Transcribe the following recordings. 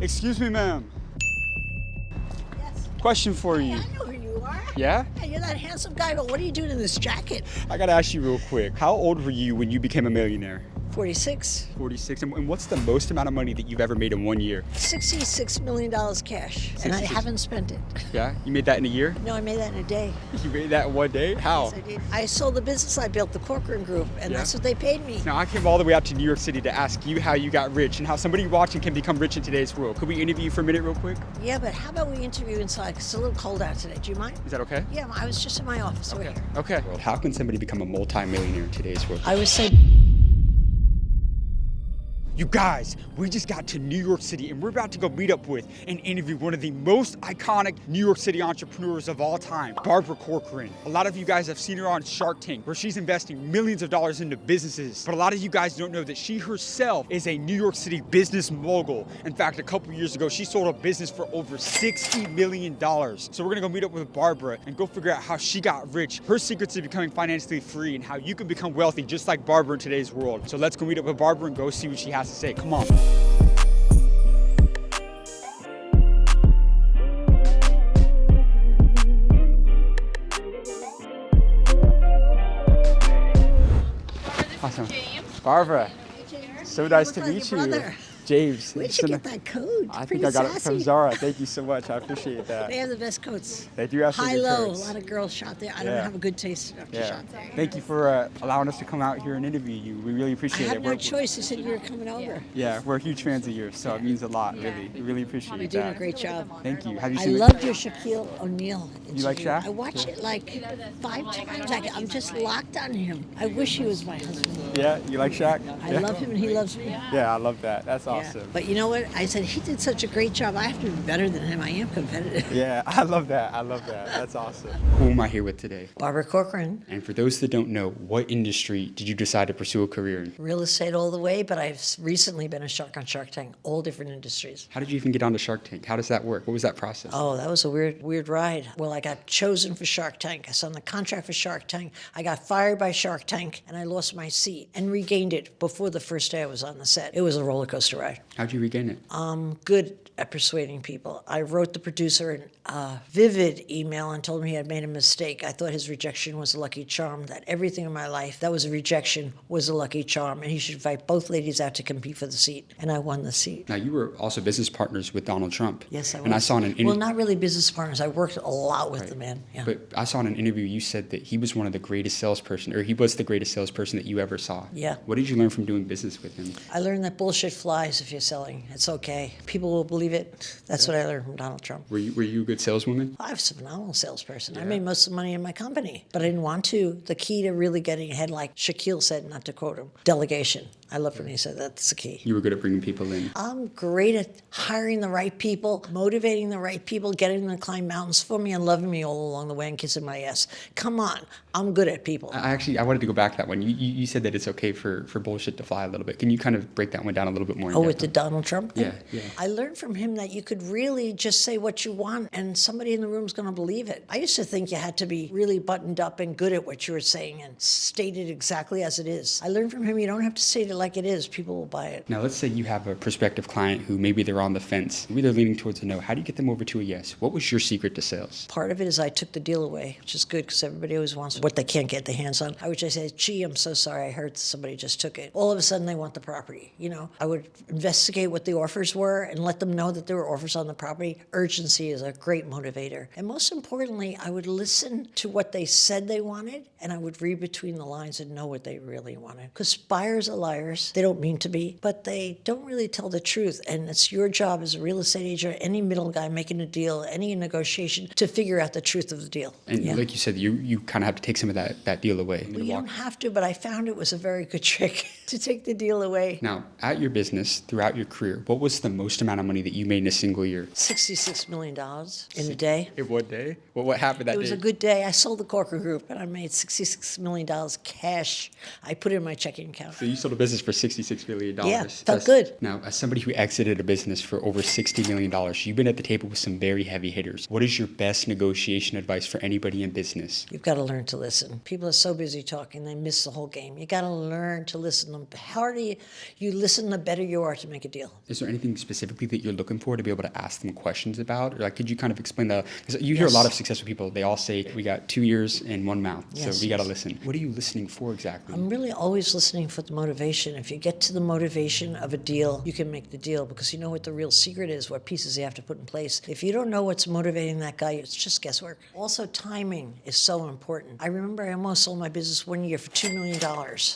Excuse me, ma'am. Yes. Question for Hey, you. I know who you are. Yeah? Hey, you're that handsome guy, but what are you doing in this jacket? I gotta ask you real quick. How old were you when you became a millionaire? 46. 46. And what's the most amount of money that you've ever made in 1 year? $66 million cash. And I 66. haven't spent it. Yeah? You made that in a year? No, I made that in a day. You made that in 1 day? How? Yes, I did. I sold the business I built, the Corcoran Group, and Yeah? that's what they paid me. Now, I came all the way out to New York City to ask you how you got rich and how somebody watching can become rich in today's world. Could we interview you for a minute real quick? Yeah, but how about we interview inside? 'Cause it's a little cold out today. Do you mind? Is that okay? Yeah, I was just in my office over here. Okay. Well, how can somebody become a multi-millionaire in today's world? I would say You guys, we just got to New York City and we're about to go meet up with and interview one of the most iconic New York City entrepreneurs of all time, Barbara Corcoran. A lot of you guys have seen her on Shark Tank, where she's investing millions of dollars into businesses. But a lot of you guys don't know that she herself is a New York City business mogul. In fact, a couple years ago, she sold a business for over $60 million. So we're gonna go meet up with Barbara and go figure out how she got rich, her secrets to becoming financially free, and how you can become wealthy just like Barbara in today's world. So let's go meet up with Barbara and go see what she has to say. Come on. Awesome. Barbara, so nice to meet you. brother. James. Where'd you get that coat? I Pretty think I got it from sassy. Zara. Thank you so much. I appreciate that. They have the best coats. They do have some High good low. coats. A lot of girls shop there. I don't Yeah. have a good taste enough to Yeah. shop there. Thank you for allowing us to come out here and interview you. We really I appreciate had it. no choice. They said you were coming over. Yeah, we're huge fans of yours, so it means a lot, really. We really appreciate You're doing a that. great job. Thank you. Have you I seen loved your Shaquille O'Neal interview. You like Shaq? I watch it like 5 times. I'm just locked on him. I wish he was my husband. Yeah, you like Shaq? I Yeah? love him and he loves me. Yeah, I love that. That's Yeah. awesome. But you know what? I said he did such a great job. I have to be better than him. I am competitive. Yeah, I love that. I love that. That's awesome. Who am I here with today? Barbara Corcoran, And for those that don't know, what industry did you decide to pursue a career in? real estate all the way, but I've recently been a shark on Shark Tank, all different industries. How did you even get onto Shark Tank? How does that work? What was that process? Oh, that was a weird ride. Well, I got chosen for Shark Tank. I signed the contract for Shark Tank. I got fired by Shark Tank, and I lost my seat and regained it before the first day I was on the set. It was a roller coaster ride. How'd you regain it? Good at persuading people. I wrote the producer a vivid email and told him he had made a mistake. I thought his rejection was a lucky charm, that everything in my life that was a rejection was a lucky charm, and he should invite both ladies out to compete for the seat. And I won the seat. Now, you were also business partners with Donald Trump. Yes, I was. And I saw in an Well, not really business partners. I worked a lot with the man. Yeah. But I saw in an interview you said that he was one of the greatest salesperson, or he was the greatest salesperson that you ever saw. Yeah. What did you learn from doing business with him? I learned that bullshit flies if you're selling. It's okay. People will believe it. That's what I learned from Donald Trump. Were you a good saleswoman? I was a phenomenal salesperson. I Yeah. made most of the money in my company, but I didn't want to. The key to really getting ahead, like Shaquille said, not to quote him, delegation. I love when he said that's the key. You were good at bringing people in. I'm great at hiring the right people, motivating the right people, getting them to climb mountains for me and loving me all along the way and kissing my ass. Come on, I'm good at people. I wanted to go back to that one. You said that it's okay for bullshit to fly a little bit. Can you kind of break that one down a little bit more? in Oh, depth? with the Donald Trump thing? Yeah. I learned from him that you could really just say what you want and somebody in the room's going to believe it. I used to think you had to be really buttoned up and good at what you were saying and state it exactly as it is. I learned from him you don't have to state it like it is. People will buy it. Now, let's say you have a prospective client who maybe they're on the fence. Maybe they're leaning towards a no. How do you get them over to a yes? What was your secret to sales? Part of it is I took the deal away, which is good because everybody always wants what they can't get their hands on. I would just say, gee, I'm so sorry. I heard somebody just took it. All of a sudden, they want the property. You know, I would investigate what the offers were and let them know that there were offers on the property. Urgency is a great motivator. And most importantly, I would listen to what they said they wanted, and I would read between the lines and know what they really wanted. Because buyers are liars. They don't mean to be, but they don't really tell the truth. And it's your job as a real estate agent, any middle guy making a deal, any negotiation, to figure out the truth of the deal. And Yeah. like you said, you kind of have to take some of that deal away. Well, you don't have to, but I found it was a very good trick to take the deal away. Now, at your business, throughout your career, what was the most amount of money that you made in a single year? $66 million in a day. In one day? Well, what happened that It was day? a good day. I sold the Corcoran Group, and I made $66 million cash. I put it in my checking account. So you sold a business for $66 million. Yeah, felt good. Now, as somebody who exited a business for over $60 million, you've been at the table with some very heavy hitters. What is your best negotiation advice for anybody in business? You've got to learn to listen. People are so busy talking, they miss the whole game. You got to learn to listen. The harder you listen, the better you are. far to make a deal. Is there anything specifically that you're looking for to be able to ask them questions about? Or like, could you kind of explain that? Because you hear a lot of successful people, they all say, we got 2 ears and 1 mouth, so we got to listen. What are you listening for exactly? I'm really always listening for the motivation. If you get to the motivation of a deal, you can make the deal, because you know what the real secret is, what pieces you have to put in place. If you don't know what's motivating that guy, it's just guesswork. Also, timing is so important. I remember I almost sold my business 1 year for $2 million.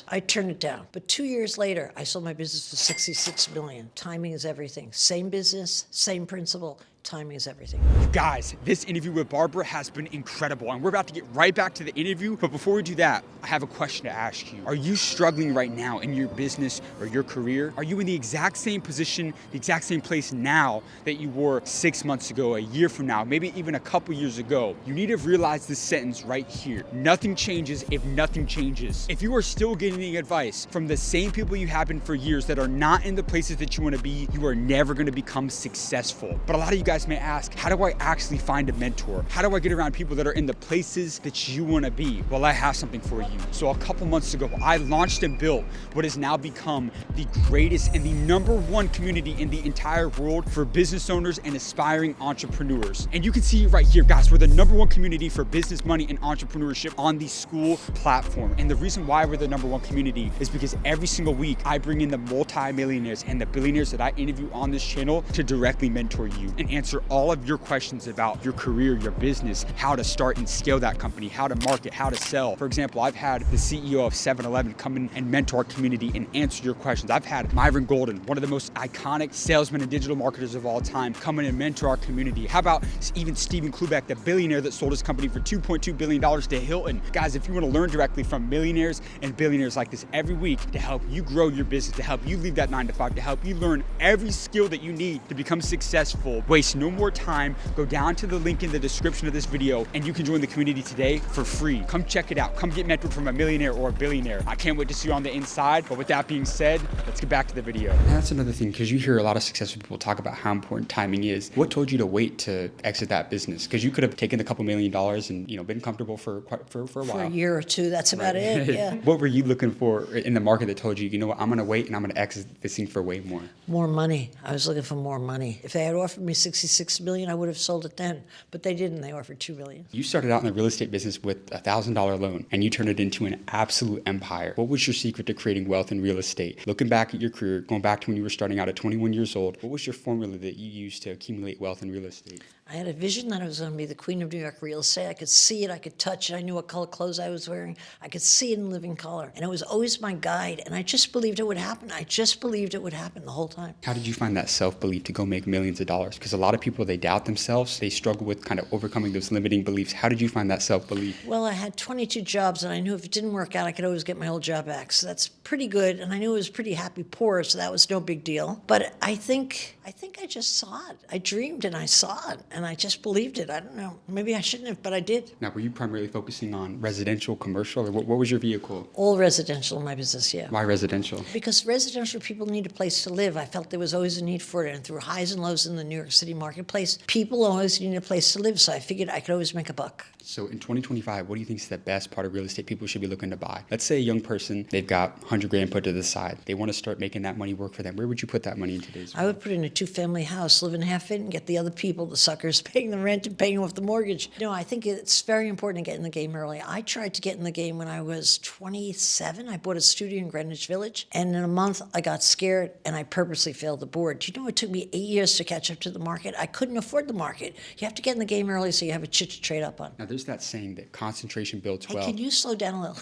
I turned it down. But 2 years later, I sold my business for $66 million. Timing is everything. Same business, same principle. Timing is everything. Guys, this interview with Barbara has been incredible, and we're about to get right back to the interview. But before we do that, I have a question to ask you. Are you struggling right now in your business or your career? Are you in the exact same position, the exact same place now that you were 6 months ago, a year from now, maybe even a couple years ago? You need to realize this sentence right here. Nothing changes if nothing changes. If you are still getting advice from the same people you have been for years that are not in the places that you want to be, you are never going to become successful. But a lot of you guys may ask, how do I actually find a mentor? How do I get around people that are in the places that you want to be? Well, I have something for you. So a couple months ago, I launched and built what has now become the greatest and the #1 community in the entire world for business owners and aspiring entrepreneurs. And you can see right here, guys, we're the #1 community for business, money, and entrepreneurship on the School platform. And the reason why we're the #1 community is because every single week, I bring in the multi-millionaires and the billionaires that I interview on this channel to directly mentor you and answer all of your questions about your career, your business, how to start and scale that company, how to market, how to sell. For example, I've had the CEO of 7-Eleven come in and mentor our community and answer your questions. I've had Myron Golden, one of the most iconic salesmen and digital marketers of all time, come in and mentor our community. How about even Stephen Klubeck, the billionaire that sold his company for $2.2 billion to Hilton? Guys, if you want to learn directly from millionaires and billionaires like this every week to help you grow your business, to help you leave that 9 to 5, to help you learn every skill that you need to become successful, waste no more time, go down to the link in the description of this video and you can join the community today for free. Come check it out. Come get mentored from a millionaire or a billionaire. I can't wait to see you on the inside. But with that being said, let's get back to the video. And that's another thing, because you hear a lot of successful people talk about how important timing is. What told you to wait to exit that business? Because you could have taken a couple $1 million and been comfortable for a while. For a year or two, that's about it. Yeah. What were you looking for in the market that told you, you know what, I'm going to wait and I'm going to exit this thing for way more? More money. I was looking for more money. If they had offered me $66 million, I would have sold it then, but they didn't. They offered $2 million. You started out in the real estate business with a $1,000 loan and you turned it into an absolute empire. What was your secret to creating wealth in real estate? Looking back at your career, going back to when you were starting out at 21 years old, what was your formula that you used to accumulate wealth in real estate? I had a vision that I was going to be the queen of New York real estate. I could see it. I could touch it. I knew what color clothes I was wearing. I could see it in living color. And it was always my guide. And I just believed it would happen. I just believed it would happen the whole time. How did you find that self-belief to go make millions of dollars? Because a lot of people, they doubt themselves. They struggle with kind of overcoming those limiting beliefs. How did you find that self-belief? Well, I had 22 jobs, and I knew if it didn't work out, I could always get my old job back. So that's pretty good. And I knew it was pretty happy poor, so that was no big deal. But I think I just saw it. I dreamed and I saw it, and I just believed it. I don't know. Maybe I shouldn't have, but I did. Now, were you primarily focusing on residential, commercial, or what was your vehicle? All residential in my business, yeah. Why residential? Because residential people need a place to live. I felt there was always a need for it. And through highs and lows in the New York City marketplace, people always need a place to live. So I figured I could always make a buck. So in 2025, what do you think is the best part of real estate people should be looking to buy? Let's say a young person, they've got 100 grand put to the side. They want to start making that money work for them. Where would you put that money in today's world? I would put in a 2-family house, live in half it, and get the other people, the suckers, paying the rent and paying off the mortgage. I think it's very important to get in the game early. I tried to get in the game when I was 27. I bought a studio in Greenwich Village, and in a month I got scared and I purposely failed the board. Do you know it took me 8 years to catch up to the market? I couldn't afford the market. You have to get in the game early so you have a chit to trade up on. Now there's that saying that concentration builds wealth. Hey, can you slow down a little?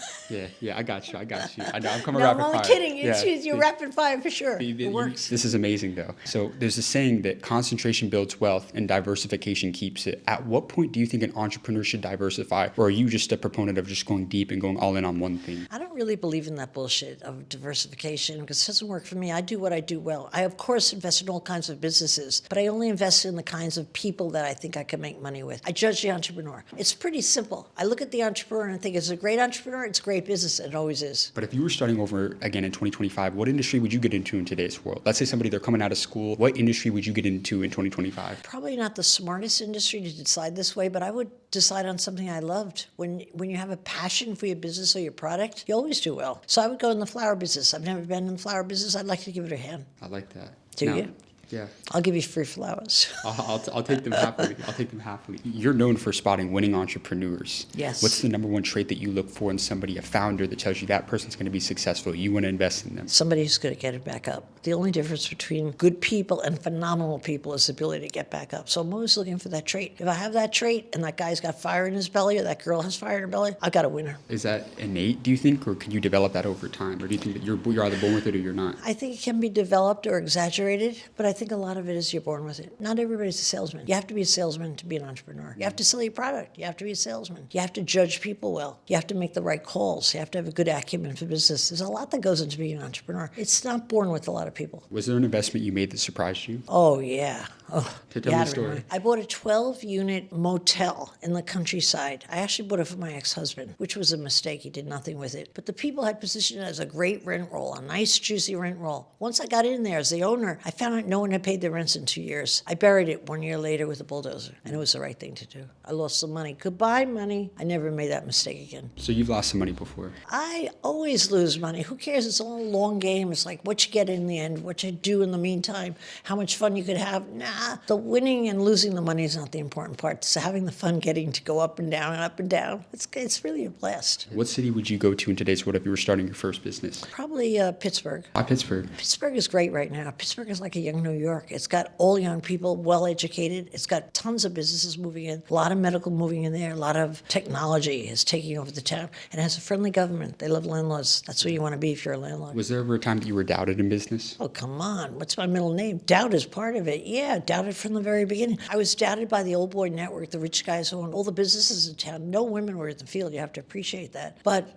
Yeah, I got you. I know, I'm coming no, rapid fire. I'm only kidding. You're rapid fire for sure. It works. This is amazing though. So there's a saying that concentration builds wealth and diversification keeps it. At what point do you think an entrepreneur should diversify, or are you just a proponent of just going deep and going all in on one thing? I don't really believe in that bullshit of diversification because it doesn't work for me. I do what I do well. I, of course, invest in all kinds of businesses, but I only invest invest in the kinds of people that I think I can make money with. I judge the entrepreneur. It's pretty simple. I look at the entrepreneur and I think it's a great entrepreneur, it's a great business, and it always is. But if you were starting over again in 2025, what industry would you get into in today's world? Let's say somebody, they're coming out of school. What industry would you get into in 2025? Probably not the smartest industry to decide this way, but I would decide on something I loved. When you have a passion for your business or your product, you always do well. So I would go in the flower business. I've never been in the flower business. I'd like to give it a hand. I like that. Do you? Yeah. I'll give you free flowers. I'll take them happily. I'll take them happily. You're known for spotting winning entrepreneurs. Yes. What's the number one trait that you look for in somebody, a founder, that tells you that person's going to be successful? You want to invest in them. Somebody who's going to get it back up. The only difference between good people and phenomenal people is the ability to get back up. So I'm always looking for that trait. If I have that trait and that guy's got fire in his belly or that girl has fire in her belly, I've got a winner. Is that innate, do you think, or can you develop that over time? Or do you think that you're either born with it or you're not? I think it can be developed or exaggerated, but I think a lot of it is you're born with it. Not everybody's a salesman. You have to be a salesman to be an entrepreneur. You have to sell your product. You have to be a salesman. You have to judge people well. You have to make the right calls. You have to have a good acumen for business. There's a lot that goes into being an entrepreneur. It's not born with a lot of people. Was there an investment you made that surprised you? Oh, yeah. Oh, Tell me the story. I bought a 12-unit motel in the countryside. I actually bought it for my ex-husband, which was a mistake. He did nothing with it. But the people had positioned it as a great rent roll, a nice, juicy rent roll. Once I got in there as the owner, I found out no one had paid their rents in 2 years. I buried it 1 year later with a bulldozer, and it was the right thing to do. I lost some money. Goodbye, money. I never made that mistake again. So you've lost some money before. I always lose money. Who cares? It's all a long game. It's like what you get in the end, what you do in the meantime, how much fun you could have. Nah, the winning and losing the money is not the important part. It's having the fun getting to go up and down and up and down. It's really a blast. What city would you go to in today's world if you were starting your first business? Probably Pittsburgh. Why Pittsburgh? Pittsburgh is great right now. Pittsburgh is like a young New York. It's got all young people, well-educated. It's got tons of businesses moving in, a lot of medical moving in there, a lot of technology is taking over the town, and it has a friendly government. They love landlords. That's where you want to be if you're a landlord. Was there ever a time that you were doubted in business? Oh, come on. What's my middle name? Doubt is part of it. Yeah, doubted from the very beginning. I was doubted by the old boy network, the rich guys who owned all the businesses in town. No women were in the field. You have to appreciate that. But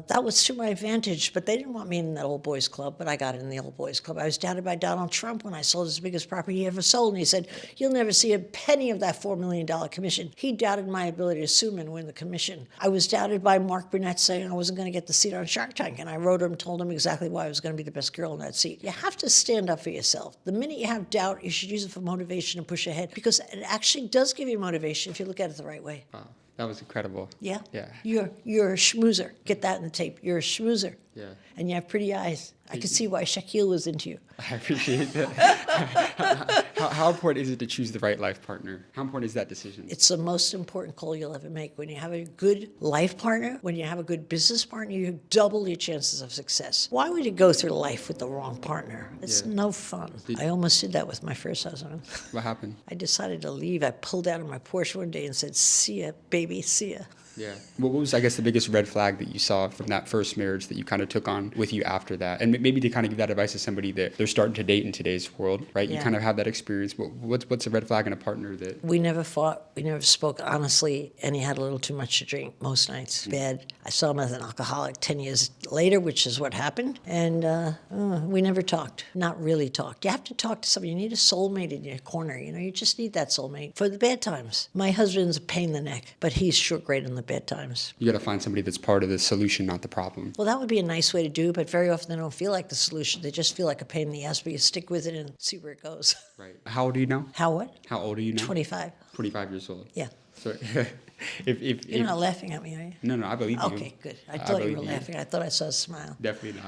that was to my advantage. But they didn't want me in that old boys club, but I got in the old boys club. I was doubted by Donald Trump when I sold his biggest property he ever sold. And he said, you'll never see a penny of that $4 million commission. He doubted my ability to sue him and win the commission. I was doubted by Mark Burnett saying I wasn't going to get the seat on Shark Tank. And I wrote him, told him exactly why I was going to be the best girl in that seat. You have to stand up for yourself. The minute you have doubt, you should use it for motivation and push ahead, because it actually does give you motivation if you look at it the right way. Wow, that was incredible. Yeah? Yeah. You're a schmoozer. Get that in the tape. You're a schmoozer. Yeah. And you have pretty eyes. I could see why Shaquille was into you. I appreciate that. How important is it to choose the right life partner? How important is that decision? It's the most important call you'll ever make. When you have a good life partner, when you have a good business partner, you double your chances of success. Why would you go through life with the wrong partner? It's no fun. I almost did that with my first husband. What happened? I decided to leave. I pulled out of my Porsche one day and said, see ya, baby, see ya. Yeah. What was, I guess, the biggest red flag that you saw from that first marriage that you kind of took on with you after that? And maybe to kind of give that advice to somebody that they're starting to date in today's world, right? Yeah. You kind of have that experience. What's a red flag in a partner that... We never fought. We never spoke honestly, and he had a little too much to drink most nights. Bad. I saw him as an alcoholic 10 years later, which is what happened. And we never talked. Not really talked. You have to talk to somebody. You need a soulmate in your corner. You know, you just need that soulmate for the bad times. My husband's a pain in the neck, but he's sure great in the bad times. You got to find somebody that's part of the solution, not the problem. Well, that would be a nice way to do it, but very often they don't feel like the solution. They just feel like a pain in the ass, but you stick with it and see where it goes. Right. How old are you now? How what? How old are you now? 25. 25 years old. Yeah. So You're not laughing at me, are you? No, I believe you. Okay, good. I thought you were laughing. I thought I saw a smile. Definitely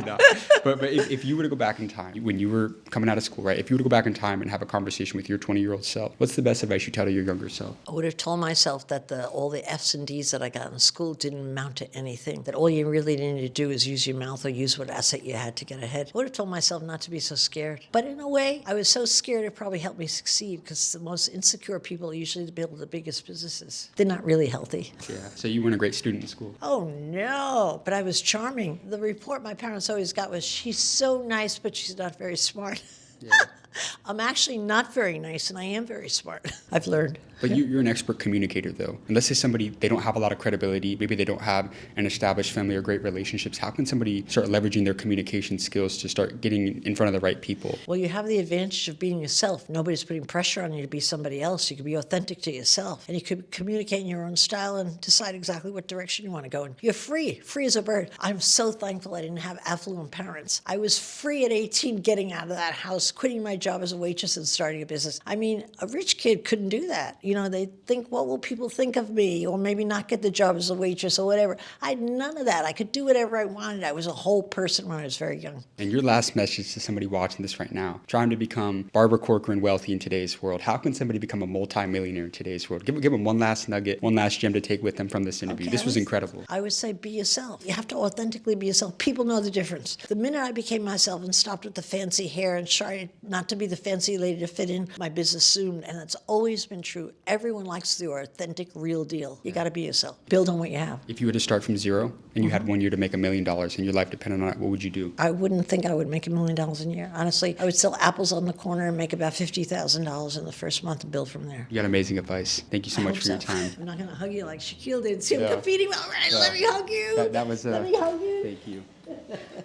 not. But if you were to go back in time, when you were coming out of school, right? If you were to go back in time and have a conversation with your 20-year-old self, what's the best advice you tell to your younger self? I would have told myself that all the F's and D's that I got in school didn't amount to anything, that all you really needed to do is use your mouth or use what asset you had to get ahead. I would have told myself not to be so scared. But in a way, I was so scared it probably helped me succeed, because the most insecure people are usually build the biggest businesses. They're not really healthy. Yeah. So you weren't a great student in school. Oh, no. But I was charming. The report my parents always got was, she's so nice, but she's not very smart. Yeah. I'm actually not very nice, and I am very smart. I've learned. But you're an expert communicator, though. And let's say somebody, they don't have a lot of credibility, maybe they don't have an established family or great relationships. How can somebody start leveraging their communication skills to start getting in front of the right people? Well, you have the advantage of being yourself. Nobody's putting pressure on you to be somebody else. You can be authentic to yourself, and you could communicate in your own style and decide exactly what direction you want to go in. You're free as a bird. I'm so thankful I didn't have affluent parents. I was free at 18 getting out of that house, quitting my job as a waitress and starting a business. I mean, a rich kid couldn't do that. You know, they think, what will people think of me? Or maybe not get the job as a waitress or whatever. I had none of that. I could do whatever I wanted. I was a whole person when I was very young. And your last message to somebody watching this right now, trying to become Barbara Corcoran wealthy in today's world, how can somebody become a multi-millionaire in today's world? Give them one last nugget, one last gem to take with them from this interview. Okay, this was incredible. I would say be yourself. You have to authentically be yourself. People know the difference. The minute I became myself and stopped with the fancy hair and tried not to be the fancy lady to fit in, my business soon, and it's always been true. Everyone likes the authentic, real deal. You got to be yourself. Build on what you have. If you were to start from zero and you had 1 year to make $1 million and your life depended on it, what would you do? I wouldn't think I would make $1 million a year. Honestly, I would sell apples on the corner and make about $50,000 in the first month and build from there. You got amazing advice. Thank you so much for your time. I'm not going to hug you like Shaquille did. See, I'm competing. All right, let me hug you. That was let me hug you. Thank you.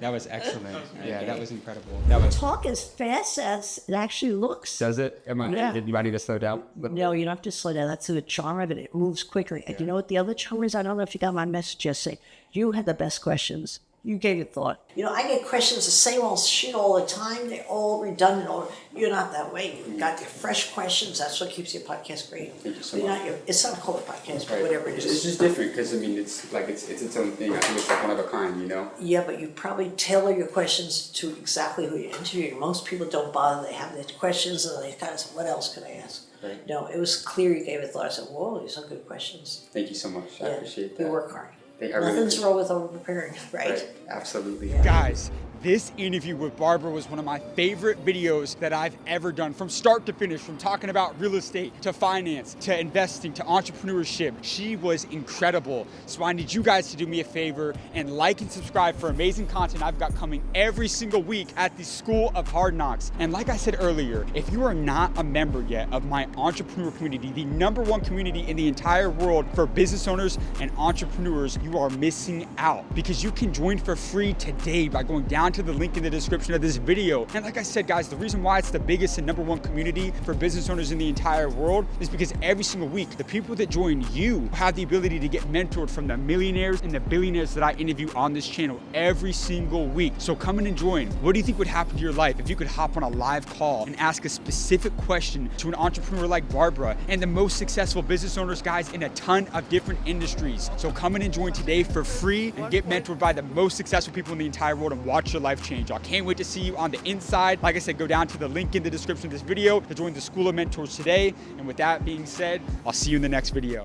That was excellent. Yeah, that was incredible. That was. Talk as fast as it actually looks. Does it? Yeah. Did you need to slow down? No, you don't have to slow down. That's the charm of it. It moves quickly. And you know what the other charm is? I don't know if you got my message yesterday. You had the best questions. You gave it thought. You know, I get questions the same old shit all the time. They're all redundant. Or you're not that way. You've got your fresh questions. That's what keeps your podcast great. Thank you so much. It's not called a podcast, but whatever it is. It's just different because, I mean, it's its own thing. I think it's like one of a kind, you know? Yeah, but you probably tailor your questions to exactly who you're interviewing. Most people don't bother. They have their questions and they kind of say, what else could I ask? Right. No, it was clear you gave it thought. I said, whoa, these are good questions. Thank you so much. I appreciate that. We work hard. Nothing's wrong with over-preparing, right? Absolutely. Yeah. Guys, this interview with Barbara was one of my favorite videos that I've ever done, from start to finish, from talking about real estate to finance to investing to entrepreneurship. She was incredible. So I need you guys to do me a favor and like and subscribe for amazing content I've got coming every single week at the School of Hard Knocks. And like I said earlier, if you are not a member yet of my entrepreneur community, the #1 community in the entire world for business owners and entrepreneurs, you are missing out, because you can join for free today by going down to the link in the description of this video. And like I said, guys, the reason why it's the biggest and #1 community for business owners in the entire world is because every single week, the people that join you have the ability to get mentored from the millionaires and the billionaires that I interview on this channel every single week. So come in and join. What do you think would happen to your life if you could hop on a live call and ask a specific question to an entrepreneur like Barbara and the most successful business owners, guys, in a ton of different industries? So come in and join today for free and get mentored by the most successful people in the entire world and watch your life change. I can't wait to see you on the inside. Like I said, go down to the link in the description of this video to join the School of Mentors today. And with that being said, I'll see you in the next video.